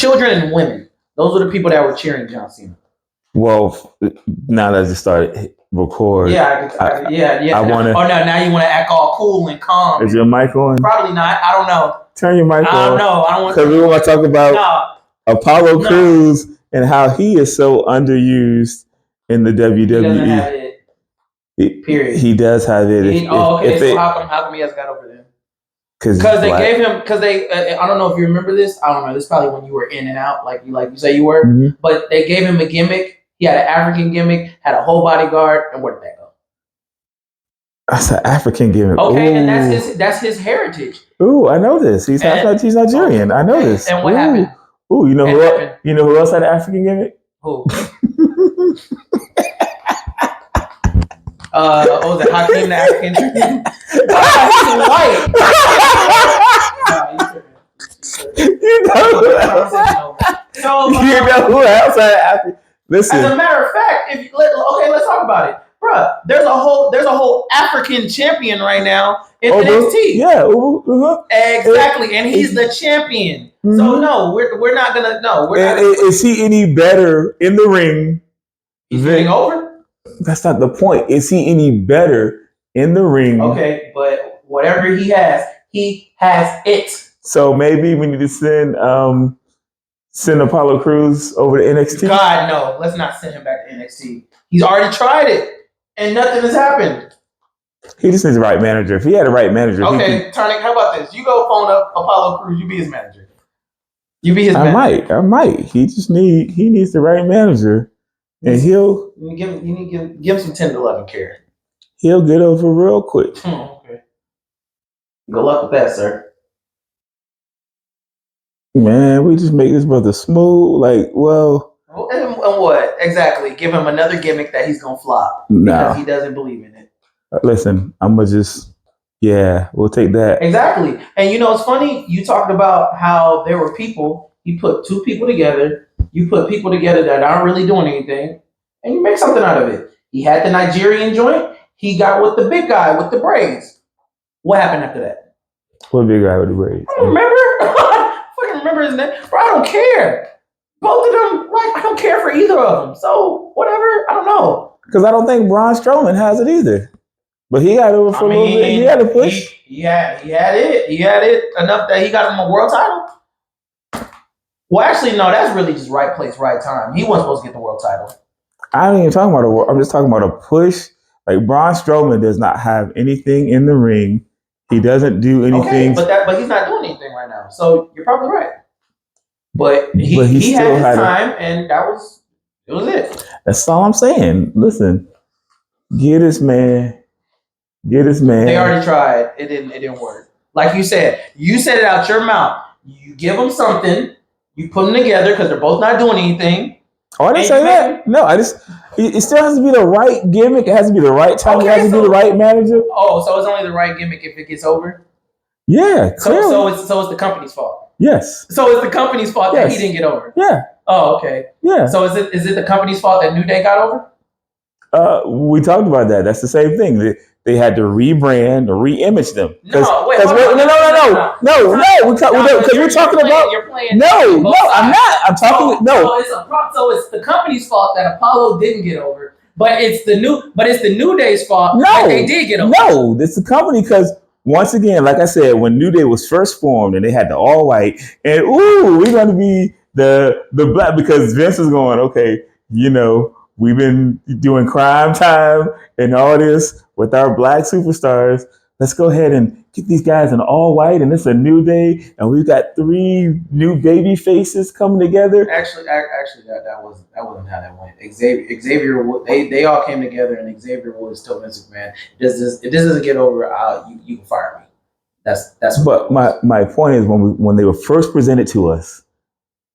children and women. Those were the people that were cheering John Cena. Well, now that I just started record. Yeah, I want to. Oh, no, now you want to act all cool and calm. Is your mic on? Probably not. I don't know. Turn your mic on. I don't know. I don't want because we want to talk about Apollo Crews and how he is so underused in the WWE. He doesn't have it. Period. He does have it. So how come he hasn't got over there? Because they gave him. Because they. I don't know if you remember this. I don't know. This is probably when you were in and out, like you say you were. Mm-hmm. But they gave him a gimmick. He had an African gimmick. Had a whole bodyguard. And where did that go? That's an African gimmick. Okay, and that's his heritage. Ooh, I know this. He's Nigerian. I know this. And what happened? Ooh, you know who else had an African gimmick? Who? Was it Hakeem the African Dream? He's white. You know who else had African? Listen. As a matter of fact, let's talk about it, bruh. There's a whole African champion right now in NXT. Yeah, exactly, and he's the champion. Mm-hmm. So no, we're not gonna Is he any better in the ring? He's getting over. That's not the point. Is he any better in the ring? Okay, but whatever he has it. So maybe we need to send Apollo Crews over to NXT? God, no. Let's not send him back to NXT. He's already tried it, and nothing has happened. He just needs the right manager. If he had the right manager... Okay, Tarnik, how about this? You go phone up Apollo Crews. You be his manager. You be his manager. I might. He needs the right manager, and he'll... You need to give him some 10 to 11 care. He'll get over real quick. Okay. Good luck with that, sir. Man, we just make this brother smooth. And what? Exactly. Give him another gimmick that he's going to flop. Because he doesn't believe in it. Listen, I'm going to just... Yeah, we'll take that. Exactly. And it's funny. You talked about how there were people. You put two people together. You put people together that aren't really doing anything. And you make something out of it. He had the Nigerian joint. He got with the big guy with the braids. What happened after that? What big guy with the braids? I don't remember. Remember his name, bro. I don't care. Both of them, I don't care for either of them. So whatever, I don't know. Because I don't think Braun Strowman has it either. But he got over for a little bit. He had a push. He had it. He had it enough that he got him a world title. Well, actually, no. That's really just right place, right time. He wasn't supposed to get the world title. I ain't even talking about a world. I'm just talking about a push. Like Braun Strowman does not have anything in the ring. He doesn't do anything. Okay, but he's not doing anything right now. So you're probably right. But he had his time, and it was it. That's all I'm saying. Listen, get this man. They already tried. It didn't work. Like you said it out your mouth. You give them something. You put them together because they're both not doing anything. Oh, I didn't say that. No, it still has to be the right gimmick. It has to be the right time. It has to be the right manager. Oh, so it's only the right gimmick if it gets over? Yeah, clearly. So it's the company's fault. Yes. So it's the company's fault that he didn't get over. Yeah. Oh, okay. Yeah. So is it the company's fault that New Day got over? We talked about that. That's the same thing. They had to rebrand or re-image them. No. Because we're talking about. You're playing. No, I'm not. I'm talking. So it's the company's fault that Apollo didn't get over, but it's the New Day's fault that they did get over. No, it's the company because. Once again, like I said, when New Day was first formed and they had the all white, and we're going to be the black because Vince is going, okay, we've been doing crime time and all this with our black superstars. Let's go ahead and get these guys in all white, and it's a new day, and we've got 3 new baby faces coming together. Actually, that wasn't how that went. Xavier, they all came together, and Xavier Woods told Vince McMahon, if this doesn't get over, you can fire me. That's. But my point is when they were first presented to us,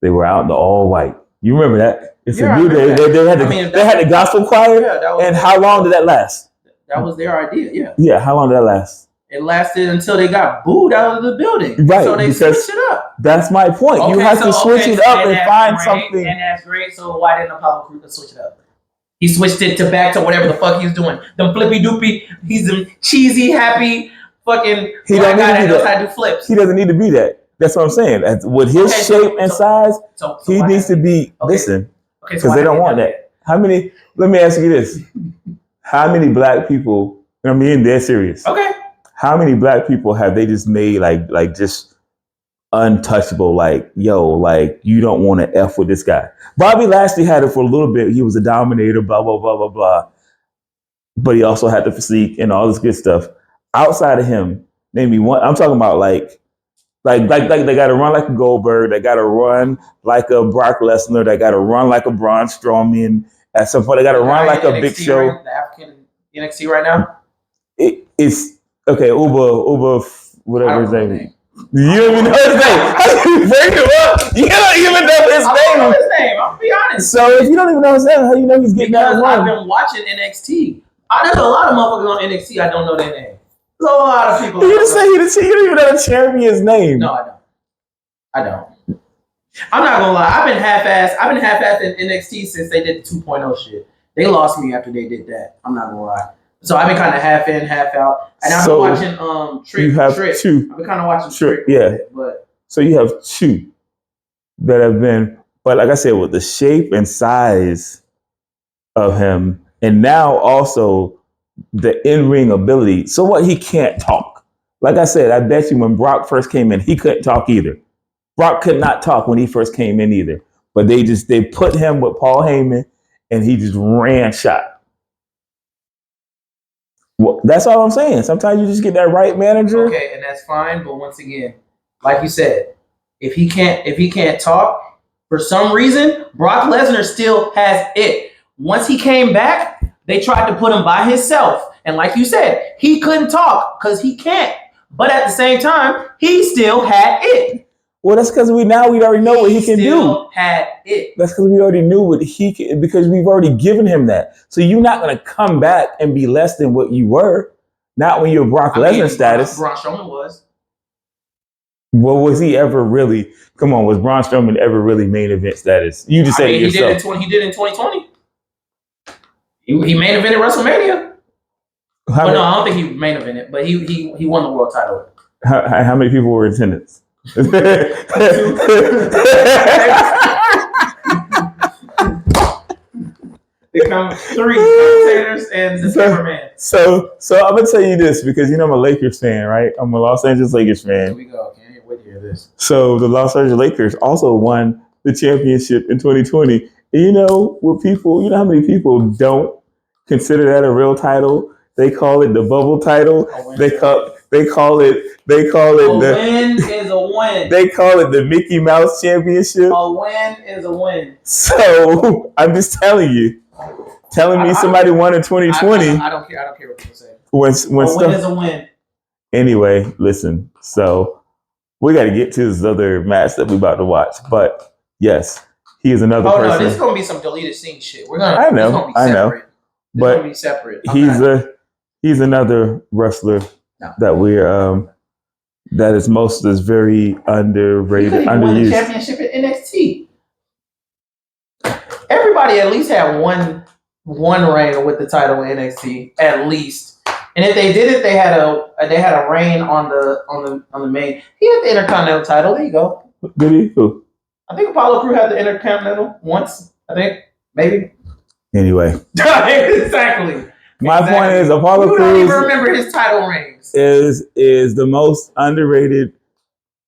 they were out in the all white. You remember that? It's a new day. They had the gospel choir, and how long did that last? That was their idea, yeah. Yeah, how long did that last? It lasted until they got booed out of the building. Right. So they switched it up. That's my point. Okay, you have to switch it up and find something. And that's great. So why didn't Apollo Crews switch it up? He switched it back to whatever the fuck he's doing. Them flippy doopy. He's a cheesy, happy fucking black guy that knows how to do flips. He doesn't need to be that. That's what I'm saying. With his shape and size, he needs to be. Listen, because they don't want that. How many? Let me ask you this: how many black people? I mean, they're serious. Okay. How many black people have they just made like just untouchable? Like, yo, like you don't want to f with this guy. Bobby Lashley had it for a little bit. He was a dominator. Blah blah blah blah blah. But he also had the physique and all this good stuff. Outside of him, name me one. I'm talking about like they got to run like a Goldberg. They got to run like a Brock Lesnar. They got to run like a Braun Strowman. At some point, they got to run like a Big Show. Right, the African NXT right now. It's okay. Uber, whatever his name is. You don't even know his name. How do you bring him up? You don't even know his name. I don't know his name. I'm gonna be honest. So if you don't even know his name, how do you know he's getting that run? Because I've been watching NXT. There's a lot of motherfuckers on NXT. I don't know their name. There's a lot of people. You just say you don't even know the champion's name. No, I don't. I'm not gonna lie. I've been half-assed in NXT since they did the 2.0 shit. They lost me after they did that. I'm not gonna lie. So I've been kind of half in, half out. And I've been watching Trick. You have Trick. two. I've been kind of watching Trick. Yeah. But so you have two that have been, but like I said, with the shape and size of him, and now also the in-ring ability. So what? He can't talk. Like I said, I bet you when Brock first came in, he couldn't talk either. Brock could not talk when he first came in either. But they put him with Paul Heyman, and he just ran shot. Well, that's all I'm saying. Sometimes you just get that right manager. Okay, and that's fine. But once again, like you said, if he can't talk for some reason, Brock Lesnar still has it. Once he came back, they tried to put him by himself, and like you said, he couldn't talk because he can't. But at the same time, he still had it. Well, that's because we already know what he can do. Had it. That's because we already knew what he can, because we've already given him that. So you're not going to come back and be less than what you were. Not when you're Brock Lesnar status. Braun Strowman was. Well, was he ever really? Come on, was Braun Strowman ever really main event status? You just said it yourself. He did in 2020. He main evented WrestleMania. No, I don't think he main evented, but he won the world title. How many people were in attendance? Three commentators and the cameraman. So I'm gonna tell you this because I'm a Lakers fan, right? I'm a Los Angeles Lakers fan. Here we go. Can't wait to hear this. So the Los Angeles Lakers also won the championship in 2020. And what people? How many people don't consider that a real title? They call it the bubble title. They call it a win is a win. They call it the Mickey Mouse Championship. A win is a win. So I'm just telling you, me somebody won in 2020. I don't care. I don't care what people say. When a win is a win. Anyway, listen. So we got to get to this other match that we're about to watch. But yes, he is another person. No, this is gonna be some deleted scene shit. I know. But be separate. He's another wrestler that we're that is very underrated, he underused. Won the championship at NXT. Everybody at least had one reign with the title in NXT, at least. And if they did it, they had a reign on the main. He had the Intercontinental title. There you go. Did he? Who? I think Apollo Crews had the Intercontinental once. I think maybe. Anyway. Exactly. My point is Apollo Crews. Don't even remember his title reigns. Is the most underrated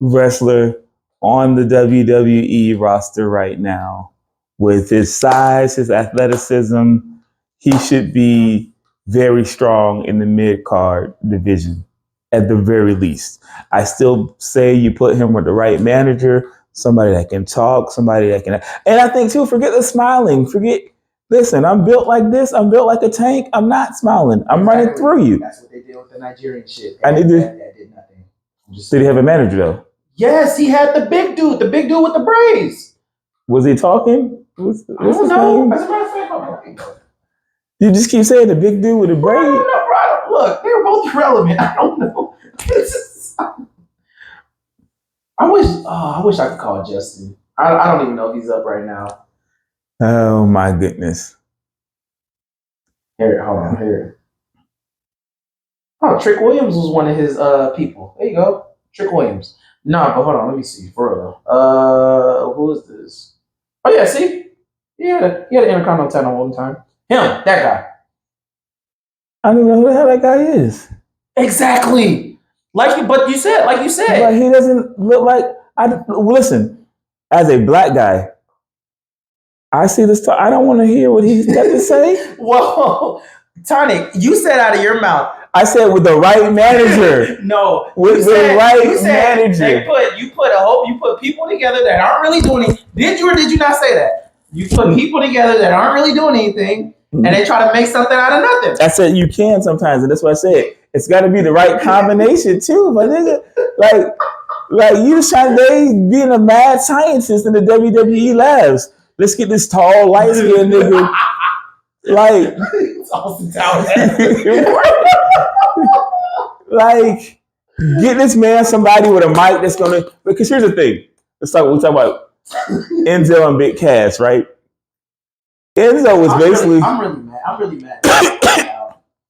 wrestler on the WWE roster right now. With his size, his athleticism, he should be very strong in the mid-card division, at the very least. I still say you put him with the right manager, somebody that can talk, somebody that can... And I think, too, forget the smiling. Listen, I'm built like this. I'm built like a tank. I'm not smiling. I'm running through you. That's what they did with the Nigerian shit. That did nothing. Did he have a manager, though? Yes, he had the big dude with the braids. Was he talking? What's I don't know. As a matter of fact, you just keep saying the big dude with the braid. I don't know, bro. Look, they were both relevant. I don't know. I wish I could call Justin. I don't even know if he's up right now. Oh my goodness. Here, hold on, here. Oh, Trick Williams was one of his people. There you go. Trick Williams. No, but hold on, let me see for real. Who is this? Oh yeah, see, he had an Intercontinental title one time. Him, that guy. I don't know who the hell that guy is. Exactly. Like you said. Like he doesn't look like. Listen, as a black guy, I see this. I don't want to hear what he's got to say. Whoa, Tonic, you said out of your mouth. I said with the right manager. No, with the right manager. You put people together that aren't really doing anything. Did you or did you not say that? You put people together that aren't really doing anything, and they try to make something out of nothing. I said you can sometimes, and that's what I said. It's got to be the right combination too, my nigga. Like you trying to being a mad scientist in the WWE labs. Let's get this tall, light skinned nigga. Like, Austin Towers. Like, get this man somebody with a mic that's gonna. Because here's the thing. We talk about Enzo and Big Cass, right? Enzo was basically. I'm really mad.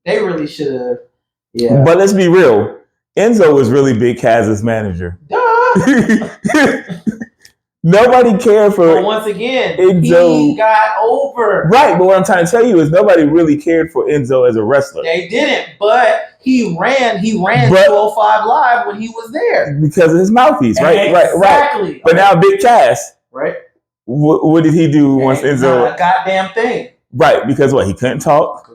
They really should have. Yeah. But let's be real. Enzo was really Big Cass's manager. Nobody cared for. But once again, Enzo. He got over. Right, but what I'm trying to tell you is nobody really cared for Enzo as a wrestler. They didn't, but he ran 205 Live when he was there. Because of his mouthpiece, right? Exactly. Right. But now Big Cass. Right. What did he do once Enzo? Not a goddamn thing. Right, because what? He couldn't talk.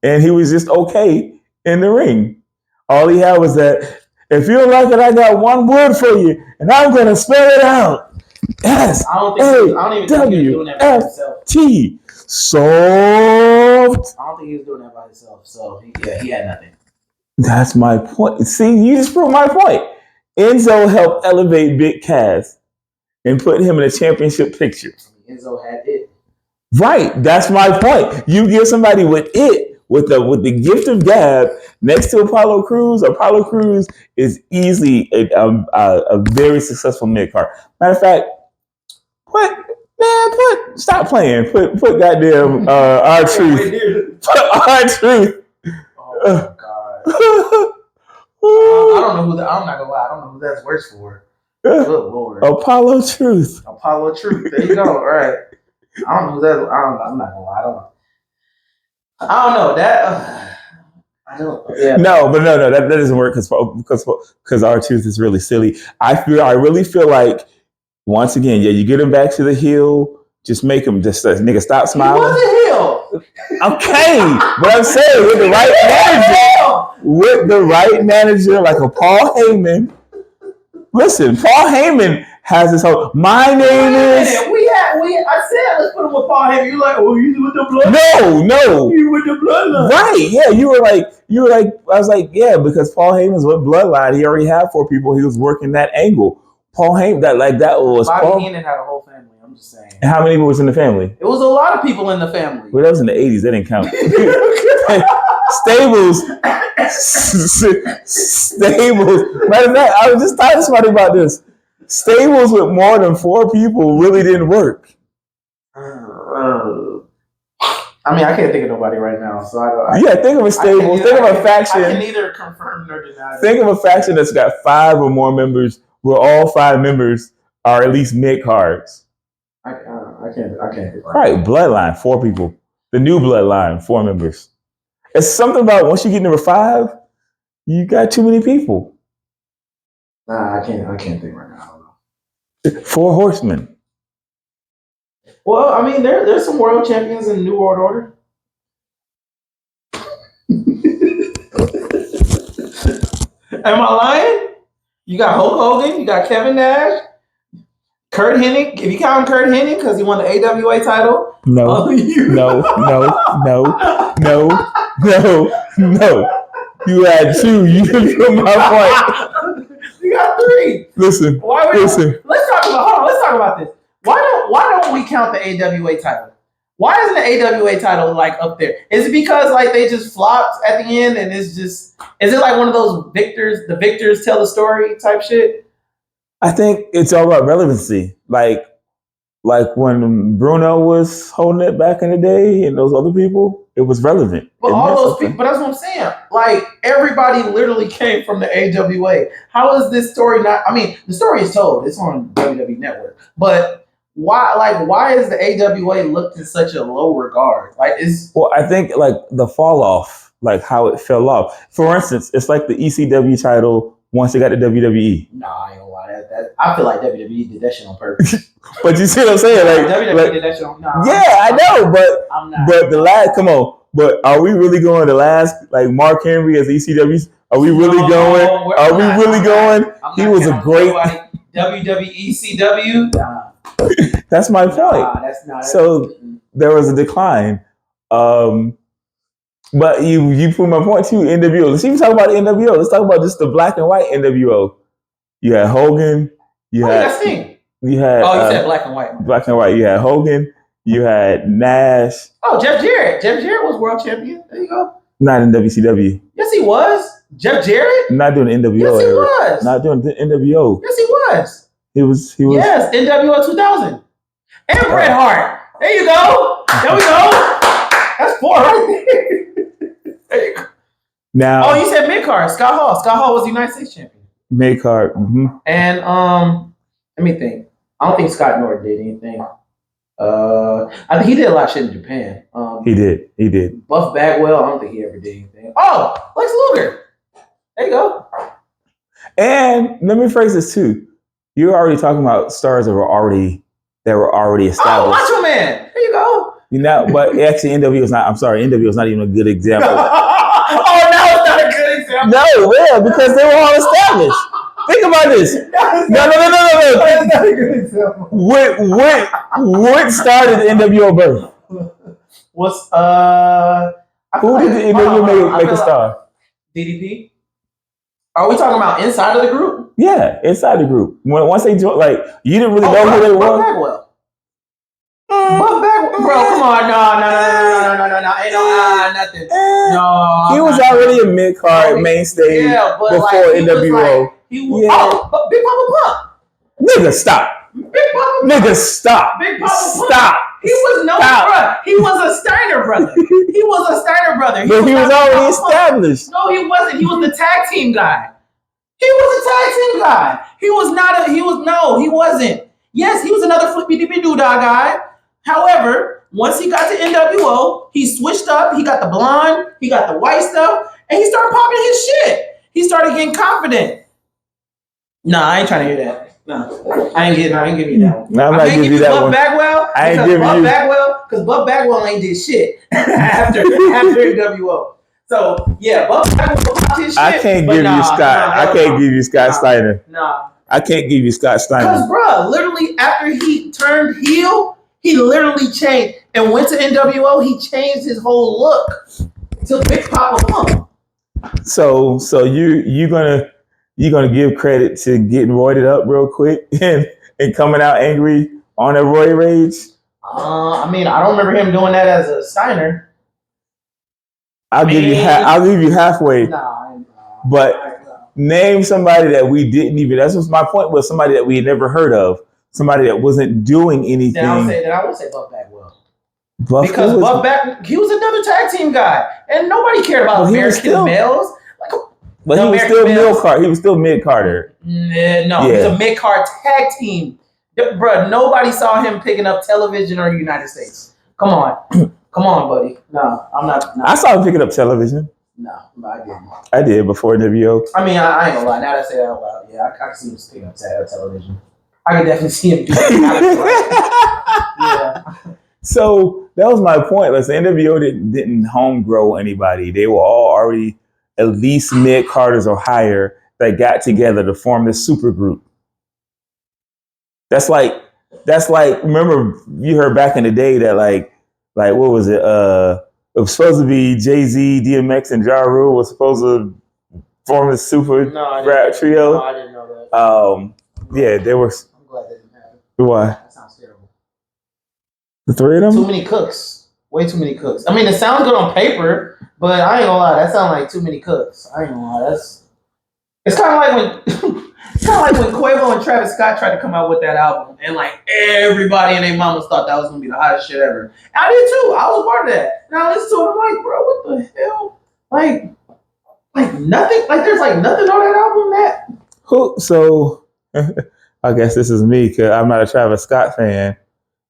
And he was just okay in the ring. All he had was that, if you don't like it, I got one word for you, and I'm going to spell it out. S-A-W-F-T. Soft. I don't think he was doing that by himself. So, he had nothing. That's my point. See, you just proved my point. Enzo helped elevate Big Cass and put him in a championship picture. Enzo had it. Right. That's my point. You give somebody with it, with the gift of gab next to Apollo Crews. Apollo Crews is easily a very successful mid card. Matter of fact, stop playing. Put goddamn R-Truth. Put R-Truth. Oh my god. I don't know I'm not gonna lie. I don't know who that's worse for. Good Lord. Apollo Truth. There you go. All right. I don't know who that. I'm not gonna lie. I don't know that. I don't. Yeah. No, that doesn't work because R-Truth is really silly. I really feel like once again, you get him back to the heel. Just make him nigga stop smiling. He was a heel. Okay, but I'm saying with the right manager, like a Paul Heyman. Listen, Paul Heyman has his whole. My name is. I said let's put him with Paul Heyman. You're like, oh, you with the blood? No. You with the bloodline? Right? Yeah. You were like. I was like, yeah, because Paul Heyman's with bloodline. He already had 4 people. He was working that angle. Paul Heyman, that was. Bobby Heenan had a whole family. I'm just saying. And how many people was in the family? It was a lot of people in the family. Well, that was in the 80s. That didn't count. Stables. Matter of fact, I was just talking to somebody about this. Stables with more than 4 people really didn't work. I mean, I can't think of nobody right now, so I think of a stable. Think of a faction. I can neither confirm nor deny. Think of a faction that's got 5 or more members, where all 5 members are at least mid cards. I can't. Right, bloodline, 4 people. The new bloodline, 4 members. It's something about once you get number 5, you got too many people. Nah, I can't think right now. I don't know. 4 horsemen. Well, I mean, there's some world champions in New World Order. Am I lying? You got Hulk Hogan, you got Kevin Nash, Kurt Hennig. If you count Kurt Hennig because he won the AWA title. No. You had 2. You didn't put my point. You got 3. Listen. Let's talk about this. Why don't we count the AWA title? Why isn't the AWA title like up there? Is it because like they just flopped at the end and is it like one of those the victors tell the story type shit? I think it's all about relevancy. Like like when Bruno was holding it back in the day and those other people, it was relevant. But all those people, but that's what I'm saying. Like everybody literally came from the AWA. How is this story not? I mean, the story is told. It's on WWE Network. But why? Like, why is the AWA looked in such a low regard? Like, well, I think like the fall off, like how it fell off. For instance, it's like the ECW title once it got to WWE. Nah, I ain't gonna lie. I feel like WWE did that shit on purpose. But you see what I'm saying? Like WWE did that shit on. Nah, yeah, I know, but I'm not. But the last, come on. But are we really going the last, like Mark Henry as ECW? Are we really going? Are we really going? He was a great WWE CW. Nah. That's my point. Nah, that's not. So there was a decline. But you put my point too. NWO. Let's even talk about the NWO. Let's talk about just the black and white NWO. You had Hogan. You had. You had. Oh, you said black and white. Black and white. You had Hogan. You had Nash. Oh, Jeff Jarrett. Jeff Jarrett was world champion. There you go. Not in WCW. Yes, he was. Jeff Jarrett? Not doing the NWO. Yes, he was. Not doing the NWO. Yes, he was. He was. Yes, NWO 2000. And Bret Hart. There you go. There we go. That's 4 right there. There you go. Now. Oh, you said mid-card. Scott Hall. Scott Hall was the United States champion. Mid-card. Mm-hmm. And let me think. I don't think Scott Norton did anything. I think he did a lot of shit in Japan. He did. Buff Bagwell, I don't think he ever did anything. Oh, Lex Luger. There you go. And let me phrase this too. You're already talking about stars that were already established. Oh, Macho Man. There you go. You know, but actually NWO is not. I'm sorry, NWO is not even a good example. Oh, no, it's not a good example. No, yeah, because they were all established. Think about this. No. That's not a good example. What started the NWO birth? What's who did the NWO make a star? DDP. Are we talking about inside of the group? Yeah, inside the group. Once they joined, like you didn't really know who they were. Buff Bagwell. Buff Bagwell, bro. Come on, no, ain't no nothing. No, he was already a mid card mainstay before NWO. Big Papa Pump. Nigga, stop. Big Papa Pump. Nigga, stop. Big Papa Pump. Stop. He was no brother. He was a Steiner brother. He was already established. No, he wasn't. He was the tag team guy. He wasn't. Yes, he was another flippy dippy doodah guy. However, once he got to NWO, he switched up. He got the blonde, he got the white stuff, and he started popping his shit. He started getting confident. Nah, I ain't trying to hear that. No, I ain't giving you that one. I'm not giving you that one. Bagwell, I ain't giving you. Because Buff Bagwell ain't did shit after NWO. So yeah, Buff Bagwell popped his shit. I can't give you Scott. I can't give you Scott Steiner. Nah. I can't give you Scott Steiner. Because, bro, literally after he turned heel, he literally changed and went to NWO. He changed his whole look to Big Papa Pump. So you're gonna give credit to getting roided up real quick and coming out angry on a Roy Rage? I mean, I don't remember him doing that as a Steiner. I'll give you halfway. But name somebody that we didn't even. That's what my point was. Somebody that we had never heard of. Somebody that wasn't doing anything. Then I would say Buff Bagwell. He was another tag team guy, and nobody cared about American males. But he was still mid-card. He was still mid-carder. He was a mid-card tag team. Bro, nobody saw him picking up television or United States. Come on, buddy. No, I'm not. No. I saw him picking up television. No, I didn't. I did before NWO. I mean, I ain't gonna lie. Now that I say that out loud, yeah, I can see him picking up television. I can definitely see him doing it. Yeah. So that was my point. Like, the NWO didn't home grow anybody. They were all already at least mid-carders or higher that got together to form this super group. That's like remember you heard back in the day that like what was it? It was supposed to be Jay-Z, DMX, and Ja Rule was supposed to form a super rap trio. No, I didn't know that. Yeah, they were. I'm glad that didn't happen. Why? That sounds terrible. The three of them? Too many cooks. Way too many cooks. I mean, it sounds good on paper, but I ain't gonna lie. That sounds like too many cooks. I ain't gonna lie. It's kind of like when it's kind of like when Quavo and Travis Scott tried to come out with that album, and like everybody and their mamas thought that was gonna be the hottest shit ever. And I did too. I was a part of that. And I listened to it. I'm like, bro, what the hell? Like nothing. Like there's like nothing on that album that. Who? So I guess this is me because I'm not a Travis Scott fan.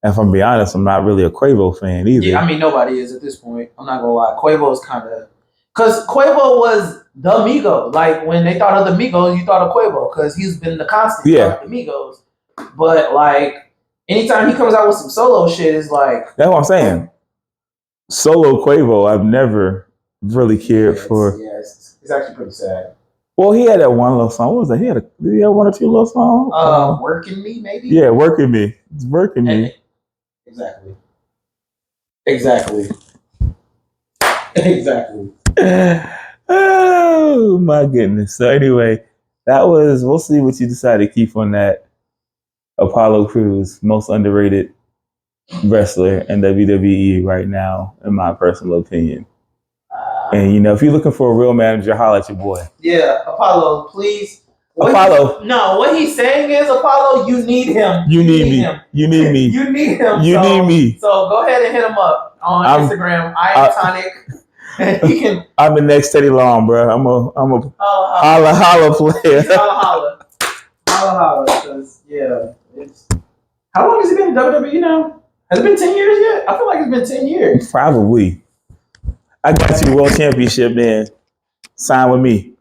And if I'm being honest, I'm not really a Quavo fan either. Yeah, I mean nobody is at this point. I'm not gonna lie. Quavo's kind of because Quavo was the Migo. Like when they thought of the Migos, you thought of Quavo because he's been the constant of the Migos. But like anytime he comes out with some solo shit, it's like that's what I'm saying. Solo Quavo, I've never really cared for. Yeah, it's actually pretty sad. Well, he had that one little song. What was that? Did he have one or two little songs? Working Me, maybe? Yeah, Working Me. It's Working Me. Exactly. Exactly. Oh, my goodness. So anyway, we'll see what you decide to keep on that Apollo Crews, most underrated wrestler in WWE right now, in my personal opinion. And, if you're looking for a real manager, holla at your boy. Yeah, Apollo, please. What he's saying is, Apollo, you need him. You need me. You need me. You need him. You need me. So go ahead and hit him up on Instagram. I am Tonic. And he can. I'm the next Teddy Long, bro. I'm a holla player. Holla. Because it's. How long has he been in WWE now? Has it been 10 years yet? I feel like it's been 10 years. Probably. I got you, World Championship, man. Sign with me.